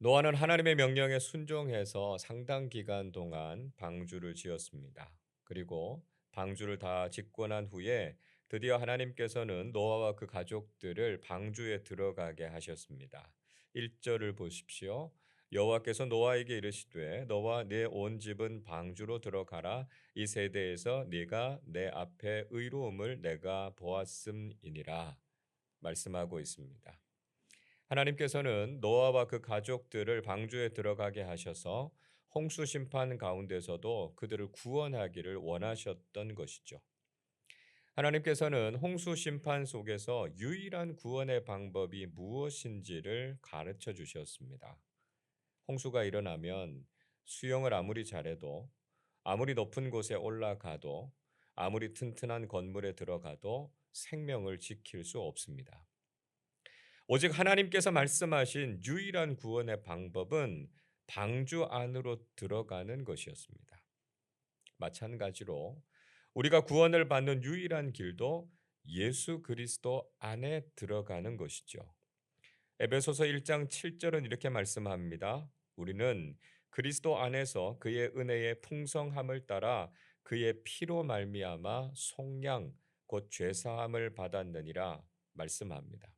노아는 하나님의 명령에 순종해서 상당 기간 동안 방주를 지었습니다. 그리고 방주를 다 짓고 난 후에 드디어 하나님께서는 노아와 그 가족들을 방주에 들어가게 하셨습니다. 1절을 보십시오. 여호와께서 노아에게 이르시되 너와 네 온 집은 방주로 들어가라. 이 세대에서 네가 내 앞에 의로움을 내가 보았음이니라 말씀하고 있습니다. 하나님께서는 노아와 그 가족들을 방주에 들어가게 하셔서 홍수 심판 가운데서도 그들을 구원하기를 원하셨던 것이죠. 하나님께서는 홍수 심판 속에서 유일한 구원의 방법이 무엇인지를 가르쳐 주셨습니다. 홍수가 일어나면 수영을 아무리 잘해도, 아무리 높은 곳에 올라가도, 아무리 튼튼한 건물에 들어가도 생명을 지킬 수 없습니다. 오직 하나님께서 말씀하신 유일한 구원의 방법은 방주 안으로 들어가는 것이었습니다. 마찬가지로 우리가 구원을 받는 유일한 길도 예수 그리스도 안에 들어가는 것이죠. 에베소서 1장 7절은 이렇게 말씀합니다. 우리는 그리스도 안에서 그의 은혜의 풍성함을 따라 그의 피로 말미암아 속량 곧 죄사함을 받았느니라 말씀합니다.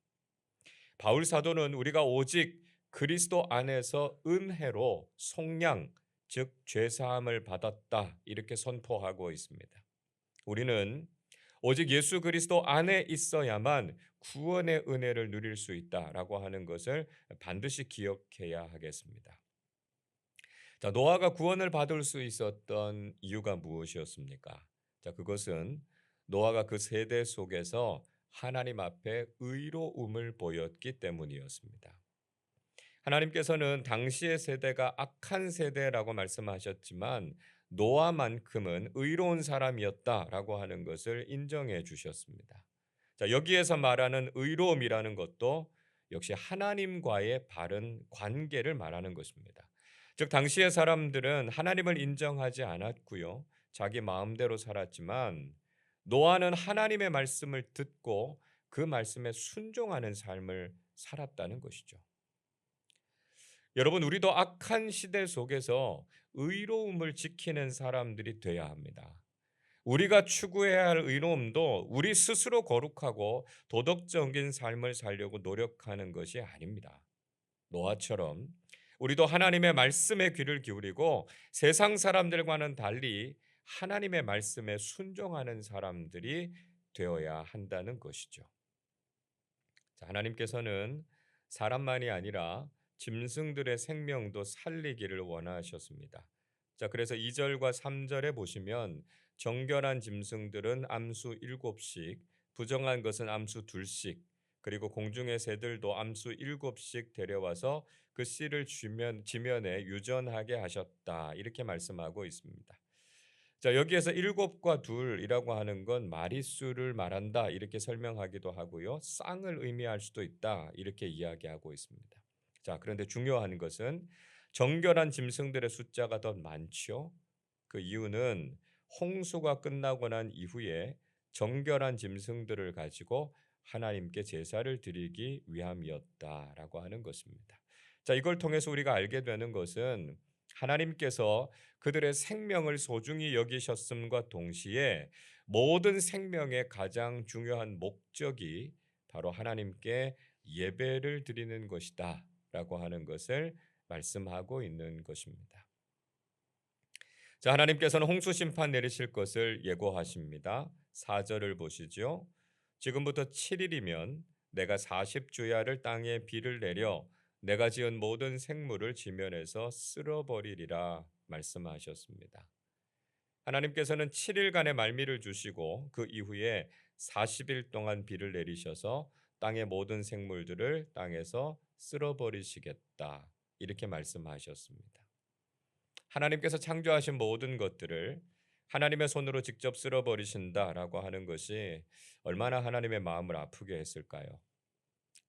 바울 사도는 우리가 오직 그리스도 안에서 은혜로 속량, 즉 죄사함을 받았다 이렇게 선포하고 있습니다. 우리는 오직 예수 그리스도 안에 있어야만 구원의 은혜를 누릴 수 있다라고 하는 것을 반드시 기억해야 하겠습니다. 자, 노아가 구원을 받을 수 있었던 이유가 무엇이었습니까? 자, 그것은 노아가 그 세대 속에서 하나님 앞에 의로움을 보였기 때문이었습니다. 하나님께서는 당시의 세대가 악한 세대라고 말씀하셨지만 노아만큼은 의로운 사람이었다라고 하는 것을 인정해 주셨습니다. 자, 여기에서 말하는 의로움이라는 것도 역시 하나님과의 바른 관계를 말하는 것입니다. 즉 당시의 사람들은 하나님을 인정하지 않았고요. 자기 마음대로 살았지만 노아는 하나님의 말씀을 듣고 그 말씀에 순종하는 삶을 살았다는 것이죠. 여러분, 우리도 악한 시대 속에서 의로움을 지키는 사람들이 돼야 합니다. 우리가 추구해야 할 의로움도 우리 스스로 거룩하고 도덕적인 삶을 살려고 노력하는 것이 아닙니다. 노아처럼 우리도 하나님의 말씀에 귀를 기울이고 세상 사람들과는 달리 하나님의 말씀에 순종하는 사람들이 되어야 한다는 것이죠. 자, 하나님께서는 사람만이 아니라 짐승들의 생명도 살리기를 원하셨습니다. 자, 그래서 2절과 3절에 보시면 정결한 짐승들은 암수 7씩, 부정한 것은 암수 2씩, 그리고 공중의 새들도 암수 7씩 데려와서 그 씨를 지면에 유전하게 하셨다. 이렇게 말씀하고 있습니다. 자, 여기에서 일곱과 둘이라고 하는 건 마리수를 말한다 이렇게 설명하기도 하고요. 쌍을 의미할 수도 있다 이렇게 이야기하고 있습니다. 자, 그런데 중요한 것은 정결한 짐승들의 숫자가 더 많죠. 그 이유는 홍수가 끝나고 난 이후에 정결한 짐승들을 가지고 하나님께 제사를 드리기 위함이었다라고 하는 것입니다. 자, 이걸 통해서 우리가 알게 되는 것은 하나님께서 그들의 생명을 소중히 여기셨음과 동시에 모든 생명의 가장 중요한 목적이 바로 하나님께 예배를 드리는 것이다라고 하는 것을 말씀하고 있는 것입니다. 자, 하나님께서는 홍수 심판 내리실 것을 예고하십니다. 4절을 보시죠. 지금부터 7일이면 내가 40주야를 땅에 비를 내려 내가 지은 모든 생물을 지면에서 쓸어버리리라 말씀하셨습니다. 하나님께서는 7일간의 말미를 주시고 그 이후에 40일 동안 비를 내리셔서 땅의 모든 생물들을 땅에서 쓸어버리시겠다. 이렇게 말씀하셨습니다. 하나님께서 창조하신 모든 것들을 하나님의 손으로 직접 쓸어버리신다라고 하는 것이 얼마나 하나님의 마음을 아프게 했을까요?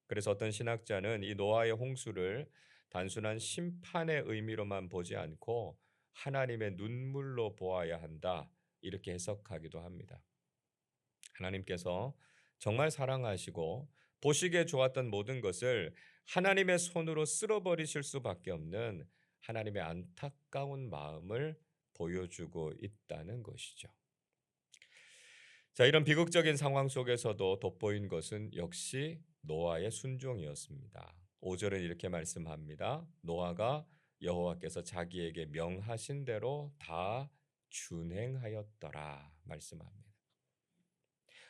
그래서 어떤 신학자는 이 노아의 홍수를 단순한 심판의 의미로만 보지 않고 하나님의 눈물로 보아야 한다 이렇게 해석하기도 합니다. 하나님께서 정말 사랑하시고 보시기에 좋았던 모든 것을 하나님의 손으로 쓸어버리실 수밖에 없는 하나님의 안타까운 마음을 보여주고 있다는 것이죠. 자, 이런 비극적인 상황 속에서도 돋보인 것은 역시 노아의 순종이었습니다. 5절은 이렇게 말씀합니다. 노아가 여호와께서 자기에게 명하신 대로 다 준행하였더라 말씀합니다.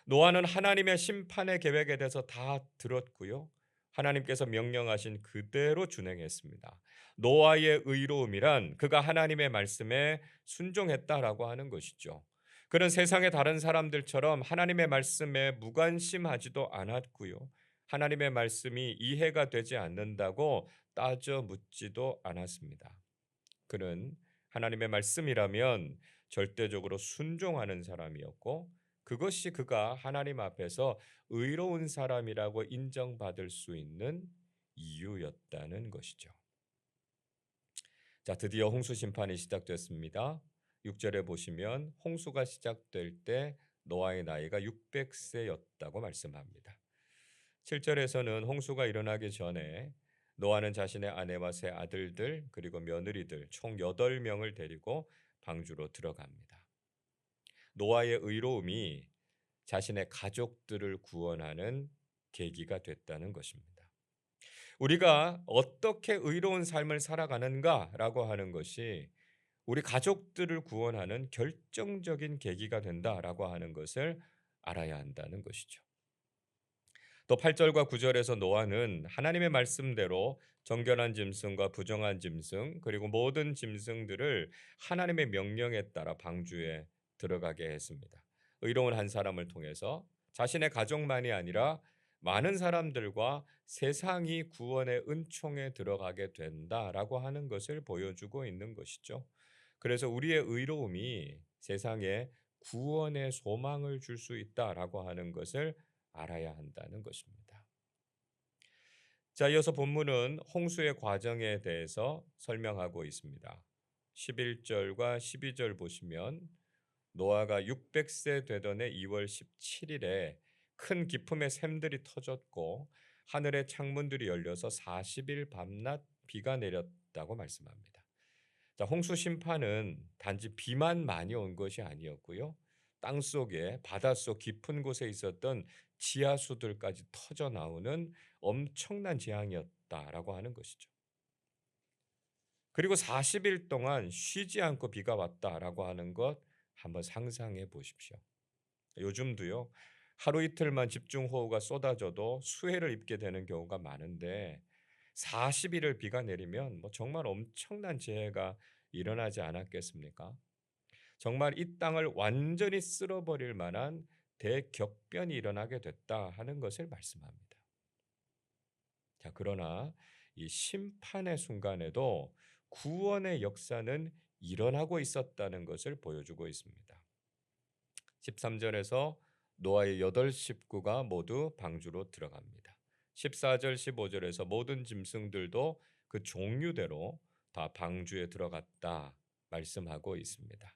노아는 하나님의 심판의 계획에 대해서 다 들었고요. 하나님께서 명령하신 그대로 준행했습니다. 노아의 의로움이란 그가 하나님의 말씀에 순종했다라고 하는 것이죠. 그는 세상의 다른 사람들처럼 하나님의 말씀에 무관심하지도 않았고요. 하나님의 말씀이 이해가 되지 않는다고 따져 묻지도 않았습니다. 그는 하나님의 말씀이라면 절대적으로 순종하는 사람이었고 그것이 그가 하나님 앞에서 의로운 사람이라고 인정받을 수 있는 이유였다는 것이죠. 자, 드디어 홍수 심판이 시작됐습니다. 6절에 보시면 홍수가 시작될 때 노아의 나이가 600세였다고 말씀합니다. 7절에서는 홍수가 일어나기 전에 노아는 자신의 아내와 세 아들들 그리고 며느리들 총 8명을 데리고 방주로 들어갑니다. 노아의 의로움이 자신의 가족들을 구원하는 계기가 됐다는 것입니다. 우리가 어떻게 의로운 삶을 살아가는가라고 하는 것이 우리 가족들을 구원하는 결정적인 계기가 된다라고 하는 것을 알아야 한다는 것이죠. 또 8절과 9절에서 노아는 하나님의 말씀대로 정결한 짐승과 부정한 짐승 그리고 모든 짐승들을 하나님의 명령에 따라 방주에 들어가게 했습니다. 의로운 한 사람을 통해서 자신의 가족만이 아니라 많은 사람들과 세상이 구원의 은총에 들어가게 된다라고 하는 것을 보여주고 있는 것이죠. 그래서 우리의 의로움이 세상에 구원의 소망을 줄 수 있다라고 하는 것을 알아야 한다는 것입니다. 자, 이어서 본문은 홍수의 과정에 대해서 설명하고 있습니다. 11절과 12절 보시면 노아가 600세 되던 해 2월 17일에 큰 기품의 샘들이 터졌고 하늘의 창문들이 열려서 40일 밤낮 비가 내렸다고 말씀합니다. 자, 홍수 심판은 단지 비만 많이 온 것이 아니었고요. 땅속에 바닷속 깊은 곳에 있었던 지하수들까지 터져 나오는 엄청난 재앙이었다라고 하는 것이죠. 그리고 40일 동안 쉬지 않고 비가 왔다라고 하는 것 한번 상상해 보십시오. 요즘도요. 하루 이틀만 집중호우가 쏟아져도 수해를 입게 되는 경우가 많은데 40일을 비가 내리면 정말 엄청난 재해가 일어나지 않았겠습니까? 정말 이 땅을 완전히 쓸어버릴 만한 대격변이 일어나게 됐다 하는 것을 말씀합니다. 자, 그러나 이 심판의 순간에도 구원의 역사는 일어나고 있었다는 것을 보여주고 있습니다. 13절에서 노아의 8 식구가 모두 방주로 들어갑니다. 14절 15절에서 모든 짐승들도 그 종류대로 다 방주에 들어갔다 말씀하고 있습니다.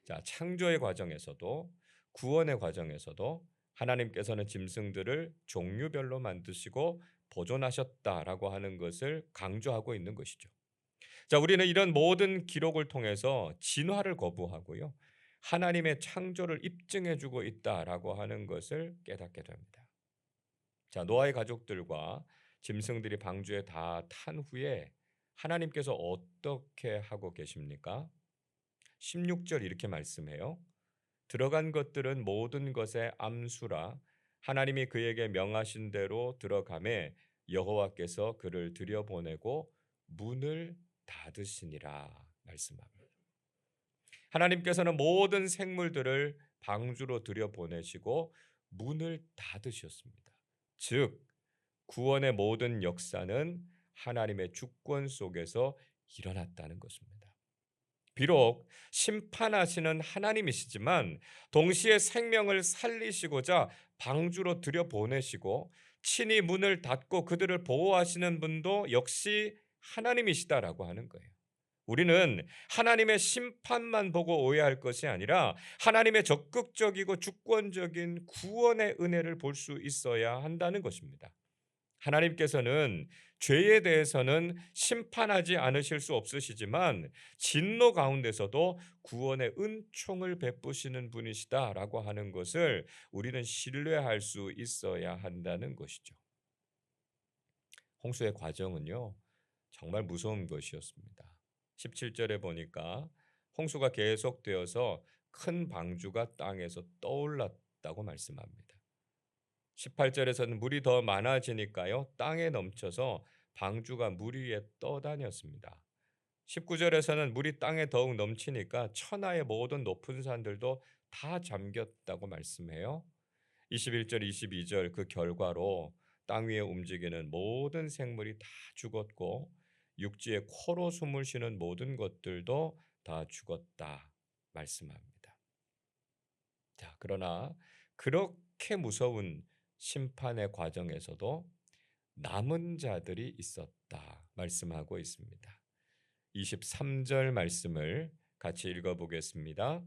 자, 창조의 과정에서도 구원의 과정에서도 하나님께서는 짐승들을 종류별로 만드시고 보존하셨다라고 하는 것을 강조하고 있는 것이죠. 자, 우리는 이런 모든 기록을 통해서 진화를 거부하고요. 하나님의 창조를 입증해주고 있다라고 하는 것을 깨닫게 됩니다. 자, 노아의 가족들과 짐승들이 방주에 다 탄 후에 하나님께서 어떻게 하고 계십니까? 16절 이렇게 말씀해요. 들어간 것들은 모든 것의 암수라 하나님이 그에게 명하신 대로 들어가매 여호와께서 그를 들여보내고 문을 닫으시니라 말씀합니다. 하나님께서는 모든 생물들을 방주로 들여보내시고 문을 닫으셨습니다. 즉 구원의 모든 역사는 하나님의 주권 속에서 일어났다는 것입니다. 비록 심판하시는 하나님이시지만 동시에 생명을 살리시고자 방주로 들여보내시고 친히 문을 닫고 그들을 보호하시는 분도 역시 하나님이시다라고 하는 거예요. 우리는 하나님의 심판만 보고 오해할 것이 아니라 하나님의 적극적이고 주권적인 구원의 은혜를 볼 수 있어야 한다는 것입니다. 하나님께서는 죄에 대해서는 심판하지 않으실 수 없으시지만 진노 가운데서도 구원의 은총을 베푸시는 분이시다라고 하는 것을 우리는 신뢰할 수 있어야 한다는 것이죠. 홍수의 과정은요, 정말 무서운 것이었습니다. 17절에 보니까 홍수가 계속되어서 큰 방주가 땅에서 떠올랐다고 말씀합니다. 18절에서는 물이 더 많아지니까요, 땅에 넘쳐서 방주가 물 위에 떠다녔습니다. 19절에서는 물이 땅에 더욱 넘치니까 천하의 모든 높은 산들도 다 잠겼다고 말씀해요. 21절, 22절 그 결과로 땅 위에 움직이는 모든 생물이 다 죽었고 육지에 코로 숨을 쉬는 모든 것들도 다 죽었다 말씀합니다. 자, 그러나 그렇게 무서운 심판의 과정에서도 남은 자들이 있었다 말씀하고 있습니다. 23절 말씀을 같이 읽어보겠습니다.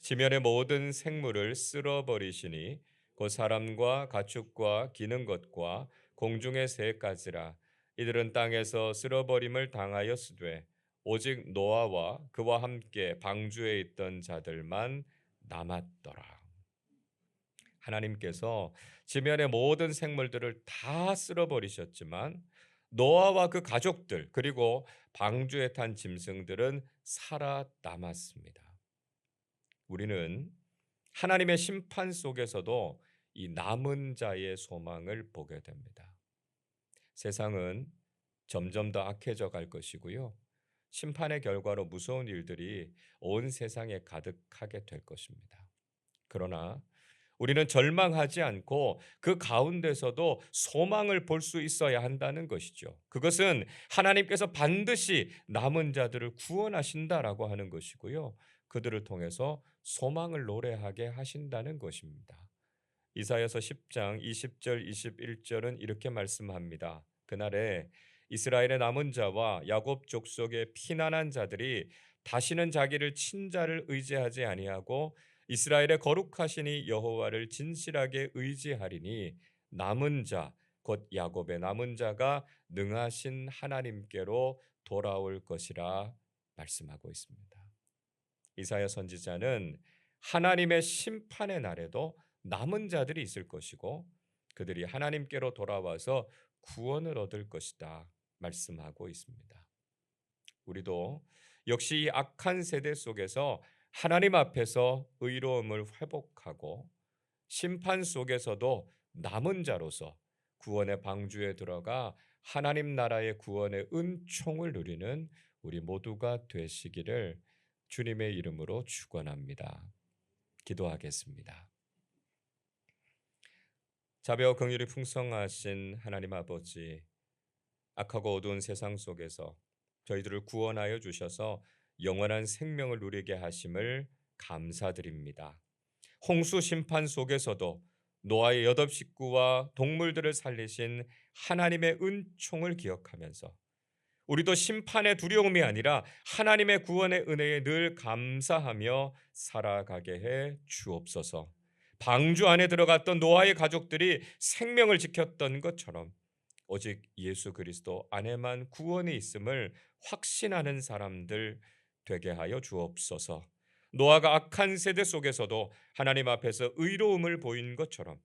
지면의 모든 생물을 쓸어버리시니 곧 사람과 가축과 기는 것과 공중의 새까지라. 이들은 땅에서 쓸어버림을 당하였으되 오직 노아와 그와 함께 방주에 있던 자들만 남았더라. 하나님께서 지면의 모든 생물들을 다 쓸어버리셨지만 노아와 그 가족들 그리고 방주에 탄 짐승들은 살아남았습니다. 우리는 하나님의 심판 속에서도 이 남은 자의 소망을 보게 됩니다. 세상은 점점 더 악해져 갈 것이고요. 심판의 결과로 무서운 일들이 온 세상에 가득하게 될 것입니다. 그러나 우리는 절망하지 않고 그 가운데서도 소망을 볼 수 있어야 한다는 것이죠. 그것은 하나님께서 반드시 남은 자들을 구원하신다라고 하는 것이고요. 그들을 통해서 소망을 노래하게 하신다는 것입니다. 이사야서 10장 20절 21절은 이렇게 말씀합니다. 그날에 이스라엘의 남은 자와 야곱 족속의 피난한 자들이 다시는 자기를 친자를 의지하지 아니하고 이스라엘의 거룩하시니 여호와를 진실하게 의지하리니 남은 자 곧 야곱의 남은 자가 능하신 하나님께로 돌아올 것이라 말씀하고 있습니다. 이사야 선지자는 하나님의 심판의 날에도 남은 자들이 있을 것이고 그들이 하나님께로 돌아와서 구원을 얻을 것이다 말씀하고 있습니다. 우리도 역시 이 악한 세대 속에서 하나님 앞에서 의로움을 회복하고 심판 속에서도 남은 자로서 구원의 방주에 들어가 하나님 나라의 구원의 은총을 누리는 우리 모두가 되시기를 주님의 이름으로 축원합니다. 기도하겠습니다. 자비와 긍휼이 풍성하신 하나님 아버지, 악하고 어두운 세상 속에서 저희들을 구원하여 주셔서 영원한 생명을 누리게 하심을 감사드립니다. 홍수 심판 속에서도 노아의 8 식구와 동물들을 살리신 하나님의 은총을 기억하면서 우리도 심판의 두려움이 아니라 하나님의 구원의 은혜에 늘 감사하며 살아가게 해 주옵소서. 방주 안에 들어갔던 노아의 가족들이 생명을 지켰던 것처럼 오직 예수 그리스도 안에만 구원이 있음을 확신하는 사람들 되게 하여 주옵소서. 노아가 악한 세대 속에서도 하나님 앞에서 의로움을 보인 것처럼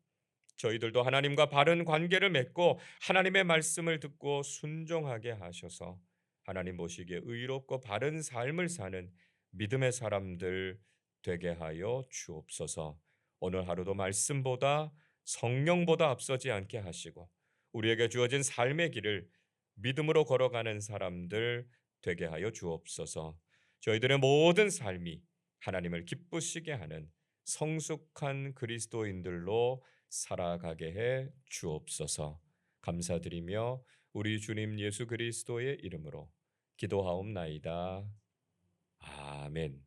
저희들도 하나님과 바른 관계를 맺고 하나님의 말씀을 듣고 순종하게 하셔서 하나님 보시기에 의롭고 바른 삶을 사는 믿음의 사람들 되게 하여 주옵소서. 오늘 하루도 말씀보다 성령보다 앞서지 않게 하시고 우리에게 주어진 삶의 길을 믿음으로 걸어가는 사람들 되게 하여 주옵소서. 저희들의 모든 삶이 하나님을 기쁘시게 하는 성숙한 그리스도인들로 살아가게 해 주옵소서. 감사드리며 우리 주님 예수 그리스도의 이름으로 기도하옵나이다. 아멘.